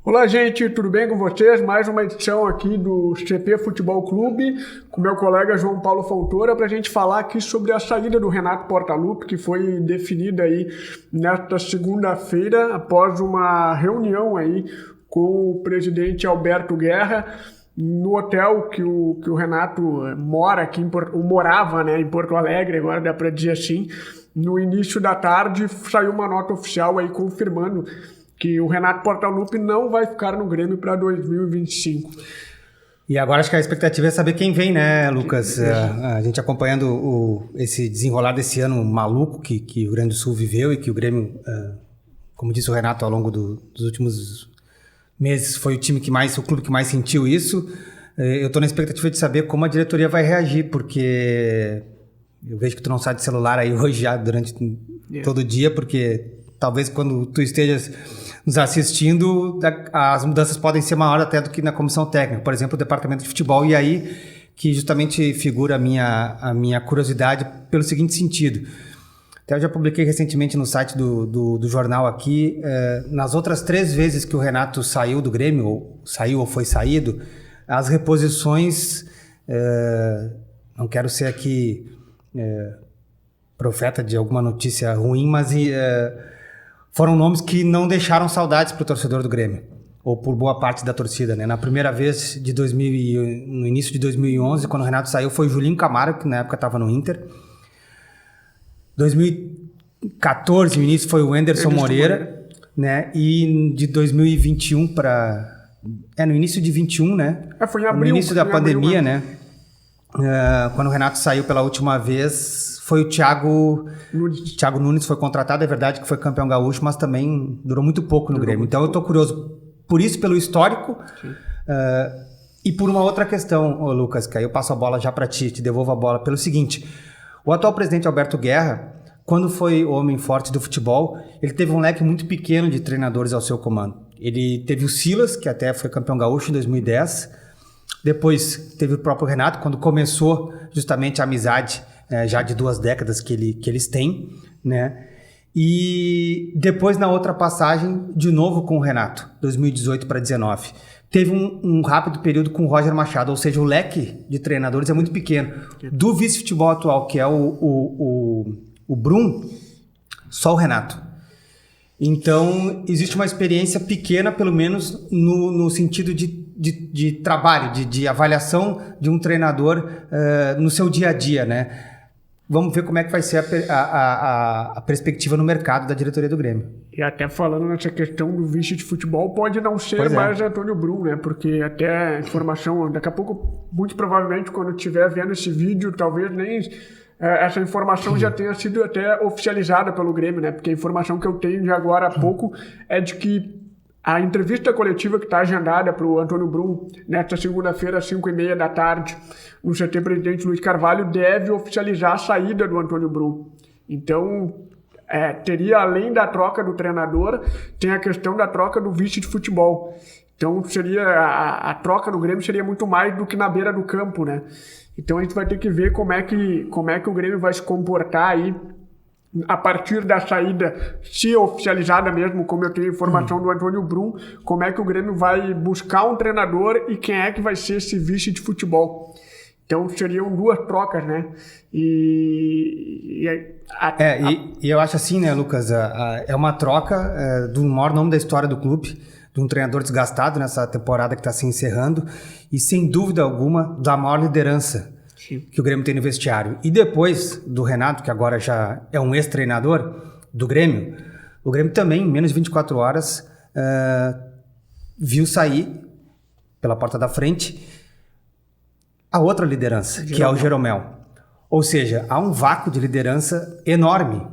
Olá, gente, tudo bem com vocês? Mais uma edição aqui do CP Futebol Clube, com meu colega João Paulo Fontoura, para a gente falar aqui sobre a saída do Renato Portaluppi, que foi definida aí nesta segunda-feira, após uma reunião aí com o presidente Alberto Guerra, no hotel que o Renato mora aqui morava, né, em Porto Alegre, agora dá para dizer assim. No início da tarde saiu uma nota oficial aí confirmando que o Renato Portaluppi não vai ficar no Grêmio para 2025. E agora acho que a expectativa é saber quem vem, né, Lucas? A gente acompanhando esse desenrolar desse ano maluco que o Rio Grande do Sul viveu e que o Grêmio, como disse o Renato, ao longo dos últimos meses foi o clube que mais sentiu isso. Eu estou na expectativa de saber como a diretoria vai reagir, porque eu vejo que tu não sai de celular aí hoje já durante todo o dia, porque talvez quando tu estejas nos assistindo, as mudanças podem ser maiores até do que na comissão técnica, por exemplo, o departamento de futebol, e aí que justamente figura a minha curiosidade pelo seguinte sentido. Até eu já publiquei recentemente no site do jornal aqui, nas outras 3 vezes que o Renato saiu do Grêmio, ou foi saído, as reposições, não quero ser aqui profeta de alguma notícia ruim, mas foram nomes que não deixaram saudades para o torcedor do Grêmio, ou por boa parte da torcida, né? Na primeira vez, no início de 2011, quando o Renato saiu, foi o Julinho Camargo, que na época estava no Inter. 2014, no início, foi o Anderson Moreira, né? E de 2021 para... no início de 21, né? Foi em abril. No início da pandemia, né? Quando o Renato saiu pela última vez, foi o Thiago Nunes foi contratado, é verdade que foi campeão gaúcho, mas também durou muito pouco no Grêmio. Então eu estou curioso por isso, pelo histórico, e por uma outra questão, Lucas, que aí eu passo a bola já para ti, te devolvo a bola, pelo seguinte: o atual presidente Alberto Guerra, quando foi homem forte do futebol, ele teve um leque muito pequeno de treinadores ao seu comando. Ele teve o Silas, que até foi campeão gaúcho em 2010, depois teve o próprio Renato, quando começou justamente a amizade já de 2 décadas que eles têm, né? E depois, na outra passagem, de novo com o Renato, 2018 para 2019. Teve um rápido período com o Roger Machado, ou seja, o leque de treinadores é muito pequeno. Do vice-futebol atual, que é o Brum, só o Renato. Então, existe uma experiência pequena, pelo menos no sentido de trabalho, de avaliação de um treinador no seu dia a dia, né? Vamos ver como é que vai ser a perspectiva no mercado da diretoria do Grêmio. E até falando nessa questão do vice de futebol, pode não ser mais Antônio Brum, né? Porque até a informação, daqui a pouco, muito provavelmente, quando estiver vendo esse vídeo, talvez nem... essa informação já tenha sido até oficializada pelo Grêmio, né? Porque a informação que eu tenho de agora há pouco é de que a entrevista coletiva que está agendada para o Antônio Brum, nesta segunda-feira, às 5h30 da tarde, no CT Presidente Luiz Carvalho, deve oficializar a saída do Antônio Brum. Então, teria, além da troca do treinador, tem a questão da troca do vice de futebol. Então, seria a troca no Grêmio seria muito mais do que na beira do campo, né? Então a gente vai ter que ver como é que o Grêmio vai se comportar aí a partir da saída, se oficializada mesmo, como eu tenho informação do Antônio Brum, como é que o Grêmio vai buscar um treinador e quem é que vai ser esse vice de futebol. Então seriam 2 trocas, né? E eu acho assim, né, Lucas? É uma troca do maior nome da história do clube, de um treinador desgastado nessa temporada que está se encerrando e, sem dúvida alguma, da maior liderança que o Grêmio tem no vestiário. E depois do Renato, que agora já é um ex-treinador do Grêmio, o Grêmio também, em menos de 24 horas, viu sair pela porta da frente a outra liderança, que é o Jeromel. Ou seja, há um vácuo de liderança enorme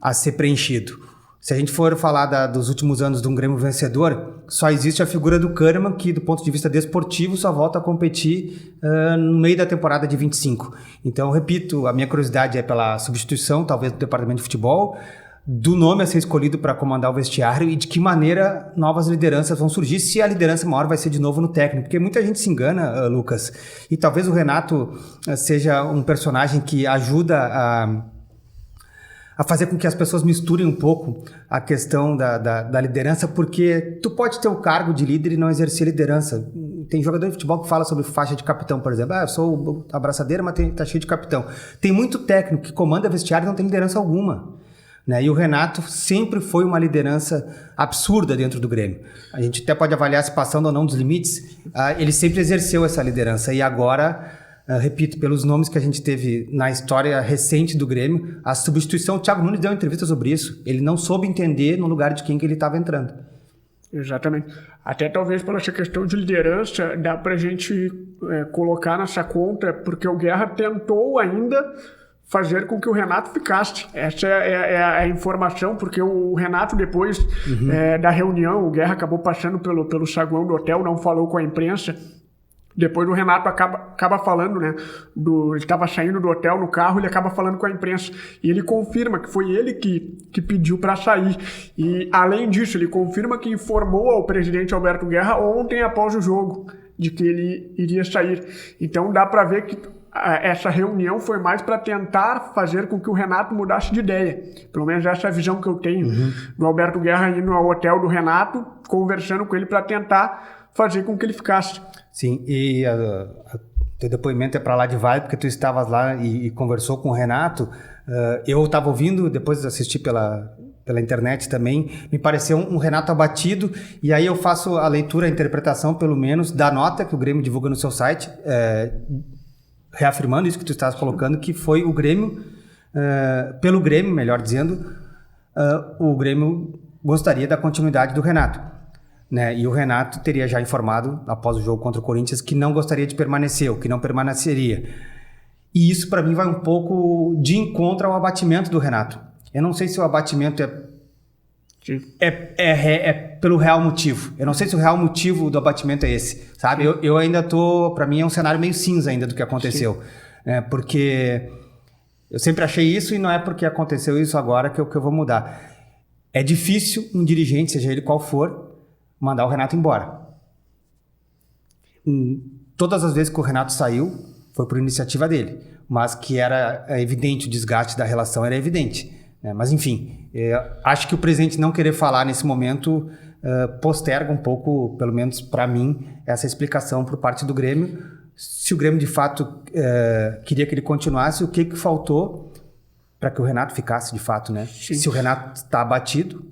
a ser preenchido. Se a gente for falar dos últimos anos de um Grêmio vencedor, só existe a figura do Kahneman, que do ponto de vista desportivo só volta a competir no meio da temporada de 25. Então, repito, a minha curiosidade é pela substituição, talvez, do departamento de futebol, do nome a ser escolhido para comandar o vestiário e de que maneira novas lideranças vão surgir, se a liderança maior vai ser de novo no técnico. Porque muita gente se engana, Lucas, e talvez o Renato seja um personagem que ajuda a fazer com que as pessoas misturem um pouco a questão da liderança, porque tu pode ter o cargo de líder e não exercer liderança. Tem jogador de futebol que fala sobre faixa de capitão, por exemplo. Eu sou abraçadeira, mas tá cheio de capitão. Tem muito técnico que comanda vestiário e não tem liderança alguma. Né? E o Renato sempre foi uma liderança absurda dentro do Grêmio. A gente até pode avaliar se passando ou não dos limites. Ele sempre exerceu essa liderança e agora... repito, pelos nomes que a gente teve na história recente do Grêmio, a substituição, o Thiago Nunes deu uma entrevista sobre isso. Ele não soube entender no lugar de quem que ele estava entrando. Exatamente. Até talvez por essa questão de liderança, dá pra gente colocar nessa conta, porque o Guerra tentou ainda fazer com que o Renato ficasse. Essa é a informação, porque o Renato, depois da reunião, o Guerra acabou passando pelo saguão do hotel, não falou com a imprensa. Depois o Renato acaba falando, né? Ele estava saindo do hotel no carro, ele acaba falando com a imprensa. E ele confirma que foi ele que pediu para sair. E, além disso, ele confirma que informou ao presidente Alberto Guerra ontem após o jogo de que ele iria sair. Então dá para ver que essa reunião foi mais para tentar fazer com que o Renato mudasse de ideia. Pelo menos essa é a visão que eu tenho do Alberto Guerra indo ao hotel do Renato, conversando com ele para tentar fazer com que ele ficasse. Sim, e teu depoimento é para lá de vale, porque tu estavas lá e conversou com o Renato. Eu estava ouvindo, depois assisti pela internet também, me pareceu um Renato abatido, e aí eu faço a leitura, a interpretação, pelo menos, da nota que o Grêmio divulga no seu site, reafirmando isso que tu estavas colocando, que foi o Grêmio, pelo Grêmio, melhor dizendo, o Grêmio gostaria da continuidade do Renato. Né? E o Renato teria já informado, após o jogo contra o Corinthians, que não gostaria de permanecer, ou que não permaneceria. E isso, para mim, vai um pouco de encontro ao abatimento do Renato. Eu não sei se o abatimento é pelo real motivo. Eu não sei se o real motivo do abatimento é esse, sabe? Eu ainda para mim é um cenário meio cinza ainda do que aconteceu. Porque eu sempre achei isso e não é porque aconteceu isso agora que eu vou mudar. É difícil um dirigente, seja ele qual for, mandar o Renato embora. Todas as vezes que o Renato saiu, foi por iniciativa dele, mas que era evidente, o desgaste da relação era evidente. Né? Mas enfim, acho que o presidente não querer falar nesse momento posterga um pouco, pelo menos para mim, essa explicação por parte do Grêmio. Se o Grêmio de fato queria que ele continuasse, o que faltou para que o Renato ficasse de fato, né? Se o Renato está abatido...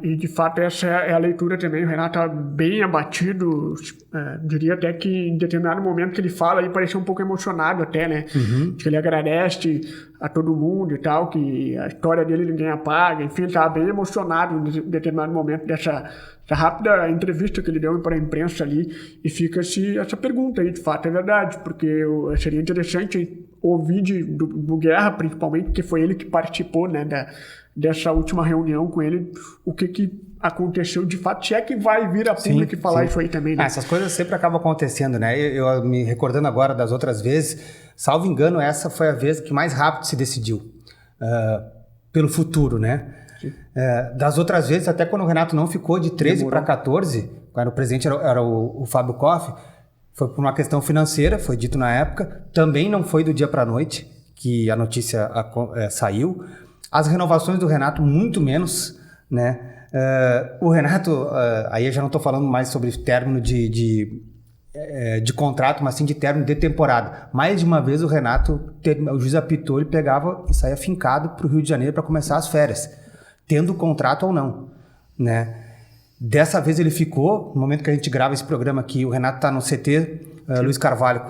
E de fato essa é a leitura também. O Renato está bem abatido, diria até que em determinado momento que ele fala, ele parecia um pouco emocionado até, né? Que ele agradece a todo mundo e tal, que a história dele ninguém apaga, enfim, ele estava bem emocionado em determinado momento dessa rápida entrevista que ele deu para a imprensa ali, e fica-se essa pergunta aí, de fato é verdade, porque seria interessante ouvir do Guerra, principalmente, porque foi ele que participou, né, dessa última reunião com ele, o que aconteceu de fato, se é que vai vir a público e falar isso aí também, né? Essas coisas sempre acabam acontecendo, né? Eu me recordando agora das outras vezes, salvo engano, essa foi a vez que mais rápido se decidiu pelo futuro, né? Das outras vezes, até quando o Renato não ficou de 13 para 14, quando o presidente era o Fábio Koff, foi por uma questão financeira, foi dito na época, também não foi do dia para a noite que a notícia saiu. As renovações do Renato, muito menos, né? O Renato, aí eu já não estou falando mais sobre término de contrato, mas sim de término de temporada. Mais de uma vez o Renato, o juiz apitou, ele pegava e saía fincado para o Rio de Janeiro para começar as férias, tendo contrato ou não, né? Dessa vez ele ficou, no momento que a gente grava esse programa aqui, o Renato está no CT, Luiz Carvalho,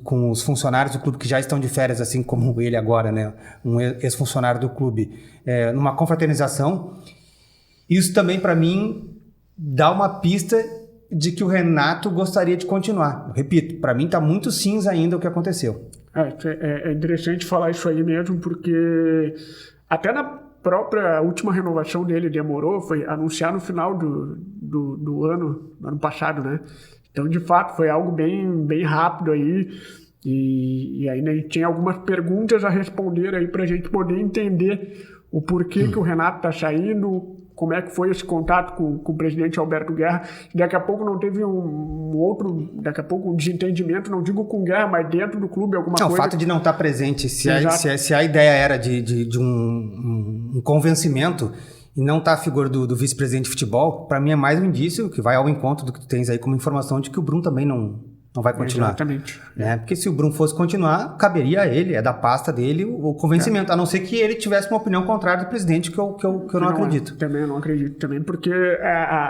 com os funcionários do clube que já estão de férias, assim como ele agora, né? Um ex-funcionário do clube, numa confraternização. Isso também, para mim, dá uma pista de que o Renato gostaria de continuar. Eu repito, para mim está muito cinza ainda o que aconteceu. É interessante falar isso aí mesmo, porque até na própria última renovação dele demorou, foi anunciar no final do ano passado, né? Então, de fato, foi algo bem rápido aí, e ainda tinha algumas perguntas a responder aí para a gente poder entender o porquê que o Renato está saindo, como é que foi esse contato com o presidente Alberto Guerra. Daqui a pouco não teve daqui a pouco um desentendimento, não digo com Guerra, mas dentro do clube alguma coisa. O fato de não estar presente, se a ideia era de um convencimento e não estar a figura do vice-presidente de futebol, para mim é mais um indício que vai ao encontro do que tu tens aí como informação de que o Bruno também não vai continuar. Exatamente. Né? Porque se o Bruno fosse continuar, caberia a ele, é da pasta dele, o convencimento. A não ser que ele tivesse uma opinião contrária do presidente, que eu não acredito. Também não acredito. Também porque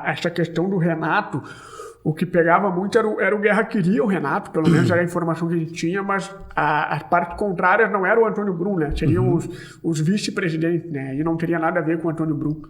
essa questão do Renato, o que pegava muito era o Guerra queria o Renato, pelo menos era a informação que a gente tinha, mas as partes contrárias não era o Antônio Brum, né? Seriam os vice-presidentes, né? E não teria nada a ver com o Antônio Brum.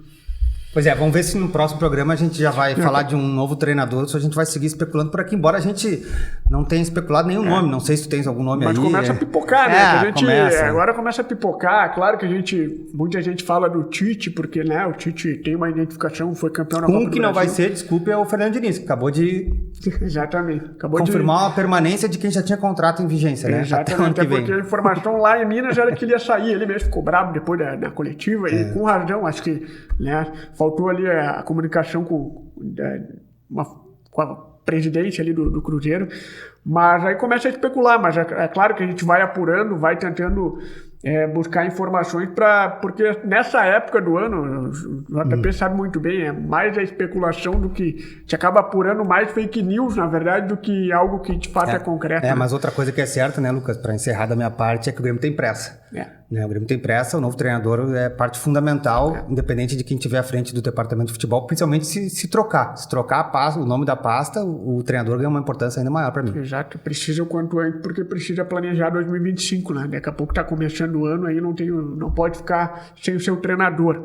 Pois é, vamos ver se no próximo programa a gente já vai falar de um novo treinador, se a gente vai seguir especulando por aqui, embora a gente não tenha especulado nenhum nome, não sei se tu tens algum nome aí. Mas começa a pipocar, né? Que agora começa a pipocar, claro que muita gente fala do Tite, porque né, o Tite tem uma identificação, foi campeão na Copa do Brasil. Que não vai ser, desculpe, é o Fernando Diniz, que acabou de Exatamente. confirmar a permanência de quem já tinha contrato em vigência, né? Exatamente, até porque a informação lá em Minas era que ele ia sair, ele mesmo ficou bravo depois da coletiva, e com razão, acho que né, faltou ali a comunicação com a presidente ali do Cruzeiro, mas aí começa a especular, mas é claro que a gente vai apurando, vai tentando buscar informações porque nessa época do ano, o JP sabe muito bem, é mais a especulação do que te acaba apurando mais fake news, na verdade, do que algo que de fato é concreto. Né? Mas outra coisa que é certa, né, Lucas, para encerrar da minha parte, é que o Grêmio tem pressa. Né? O Grêmio tem pressa, o novo treinador é parte fundamental, independente de quem estiver à frente do departamento de futebol, principalmente se trocar. Se trocar a pasta, o nome da pasta, o treinador ganha uma importância ainda maior para mim. Exato, precisa o quanto antes, porque precisa planejar 2025, né? Daqui a pouco está começando o ano, aí não pode ficar sem o seu treinador.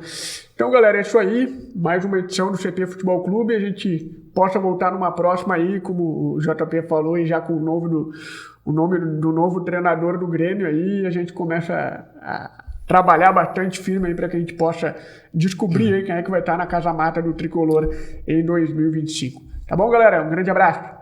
Então, galera, é isso aí. Mais uma edição do CT Futebol Clube. A gente possa voltar numa próxima aí, como o JP falou, e já com o nome do novo treinador do Grêmio aí, a gente começa a trabalhar bastante firme aí para que a gente possa descobrir aí quem é que vai estar na casa-mata do Tricolor em 2025. Tá bom, galera? Um grande abraço.